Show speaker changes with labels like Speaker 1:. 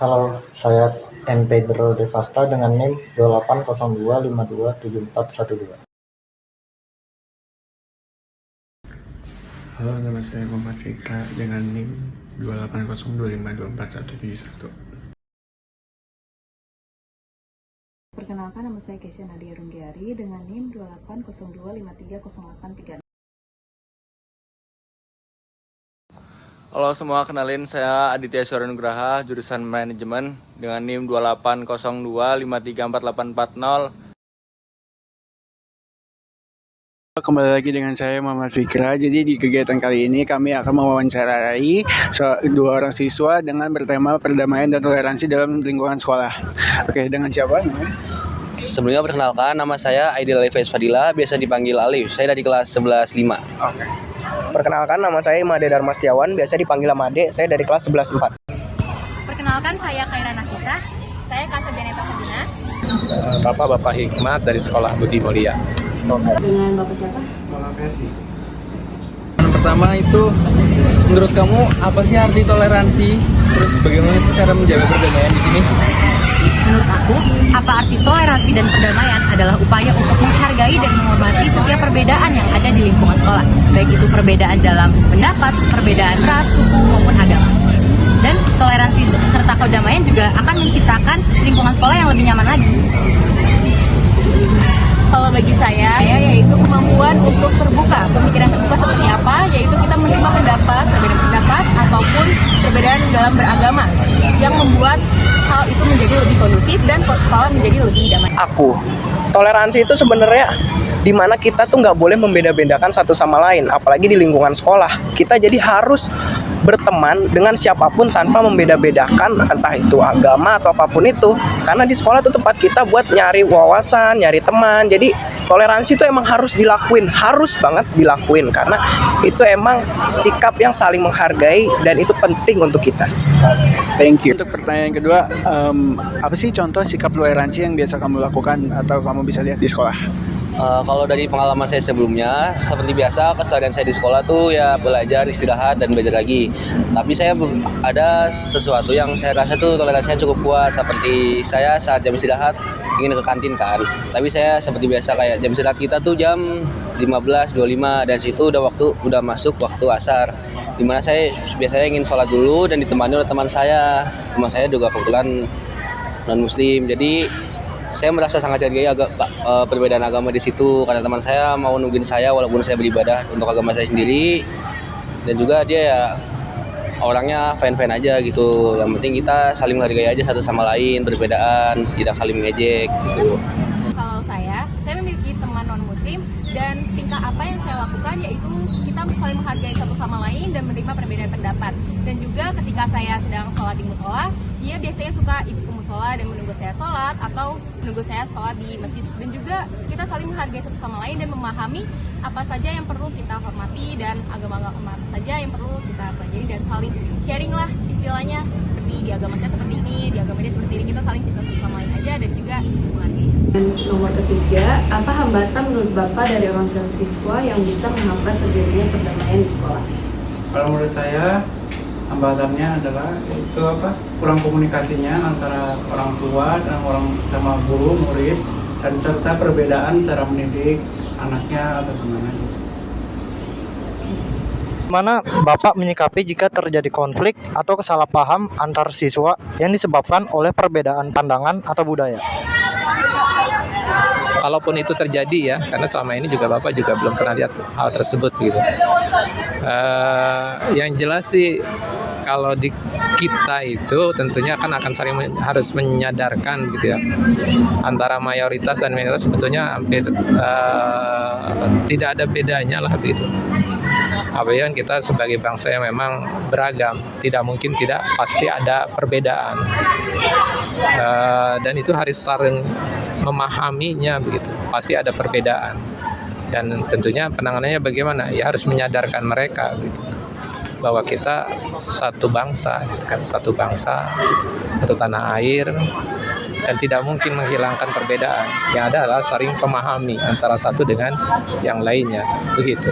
Speaker 1: Halo, saya M. Pedro Devasta dengan NIM 2802527412.
Speaker 2: Halo, nama saya Muhammad Fikra dengan NIM 2802524171.
Speaker 3: Perkenalkan, nama saya Kesha Nadia Runggiari dengan NIM 2802530836.
Speaker 4: Halo semua, kenalin saya Aditya Surya Nugraha, jurusan manajemen dengan NIM 2802534840.
Speaker 2: Kembali lagi dengan saya Muhammad Fikra. Jadi di kegiatan kali ini kami akan mewawancarai dua orang siswa dengan bertema perdamaian dan toleransi dalam lingkungan sekolah. Oke, dengan siapa?
Speaker 5: Sebelumnya perkenalkan, nama saya Aidil Alifais Fadila, biasa dipanggil Alif. Saya dari kelas 11-5.
Speaker 2: Oke.
Speaker 6: Perkenalkan, nama saya Imade Darmastiawan, biasa dipanggil Amade. Saya dari kelas 11-4.
Speaker 7: Perkenalkan, saya Khaira Nafisah. Saya Kasa Janeta Sabina.
Speaker 8: Bapak Hikmat dari Sekolah Budi Mulia.
Speaker 3: Dengan Bapak siapa?
Speaker 4: Yang pertama itu, menurut kamu apa sih arti toleransi? Terus bagaimana sih cara menjaga perdamaian di sini?
Speaker 7: Menurut aku, apa arti toleransi dan perdamaian adalah upaya untuk menghargai dan menghormati setiap perbedaan yang ada di lingkungan sekolah, baik itu perbedaan dalam pendapat, perbedaan ras, suku, maupun agama. Dan toleransi serta perdamaian juga akan menciptakan lingkungan sekolah yang lebih nyaman lagi. Kalau bagi saya, yaitu kemampuan untuk terbuka. Pemikiran terbuka seperti apa? Yaitu kita menerima perbedaan pendapat, ataupun perbedaan dalam beragama yang membuat hal itu menjadi lebih kondusif dan sekolah menjadi lebih damai.
Speaker 6: Toleransi itu sebenarnya di mana kita tuh nggak boleh membeda-bedakan satu sama lain, apalagi di lingkungan sekolah. Kita jadi harus berteman dengan siapapun tanpa membeda-bedakan, entah itu agama atau apapun itu. Karena di sekolah itu tempat kita buat nyari wawasan, nyari teman. Jadi toleransi itu emang harus dilakuin, harus banget dilakuin, karena itu emang sikap yang saling menghargai dan itu penting untuk kita.
Speaker 2: Thank you. Untuk pertanyaan kedua, apa sih contoh sikap toleransi yang biasa kamu lakukan atau kamu bisa lihat di sekolah?
Speaker 5: Kalau dari pengalaman saya sebelumnya, seperti biasa keseharian saya di sekolah tuh ya belajar, istirahat, dan belajar lagi. Tapi saya ada sesuatu yang saya rasa tuh toleransinya cukup kuat. Seperti saya saat jam istirahat ingin ke kantin kan. Tapi saya seperti biasa kayak jam istirahat kita tuh jam 15.25 dan situ udah masuk waktu asar. Dimana saya biasanya ingin sholat dulu dan ditemani oleh teman saya. Teman saya juga kebetulan non-muslim. Jadi saya merasa sangat hargai perbedaan agama di situ karena teman saya mau nungguin saya walaupun saya beribadah untuk agama saya sendiri, dan juga dia ya orangnya fine-fine aja gitu. Yang penting kita saling menghargai aja satu sama lain, perbedaan, tidak saling mengejek gitu.
Speaker 7: Kalau saya memiliki teman non-muslim dan tingkah apa yang saya lakukan yaitu kita saling menghargai satu sama lain dan menerima perbedaan pendapat. Dan juga ketika saya sedang sholat di musola, dia biasanya suka ikut ke musola dan menunggu saya sholat atau menunggu saya sholat di masjid. Dan juga kita saling menghargai satu sama lain dan memahami apa saja yang perlu kita hormati dan agama-agama apa saja yang perlu kita pelajari dan saling sharing lah istilahnya, seperti di agama saya seperti ini, di agama dia seperti ini, kita saling cinta satu sama lain aja dan juga menghargai.
Speaker 3: Dan nomor ketiga, apa hambatan menurut Bapak dari orang tua siswa yang bisa menghambat terjadinya perdamaian di sekolah?
Speaker 9: Kalau menurut saya hambatannya adalah kurang komunikasinya antara orang tua dan orang sama guru, murid, dan serta perbedaan cara mendidik anaknya atau gimana gitu.
Speaker 1: Mana Bapak menyikapi jika terjadi konflik atau kesalahpaham antar siswa yang disebabkan oleh perbedaan pandangan atau budaya?
Speaker 8: Kalaupun itu terjadi ya, karena selama ini juga Bapak juga belum pernah lihat hal tersebut gitu. Yang jelas sih kalau di kita itu tentunya akan saling harus menyadarkan gitu ya, antara mayoritas dan minoritas sebetulnya hampir tidak ada bedanya lah gitu. Apalagi kita sebagai bangsa yang memang beragam, tidak mungkin tidak, pasti ada perbedaan, dan itu harus saling memahaminya begitu. Pasti ada perbedaan dan tentunya penanganannya bagaimana? Ya harus menyadarkan mereka gitu, bahwa kita satu bangsa, gitu kan, satu bangsa, satu tanah air, dan tidak mungkin menghilangkan perbedaan. Yang ada adalah saling memahami antara satu dengan yang lainnya, begitu.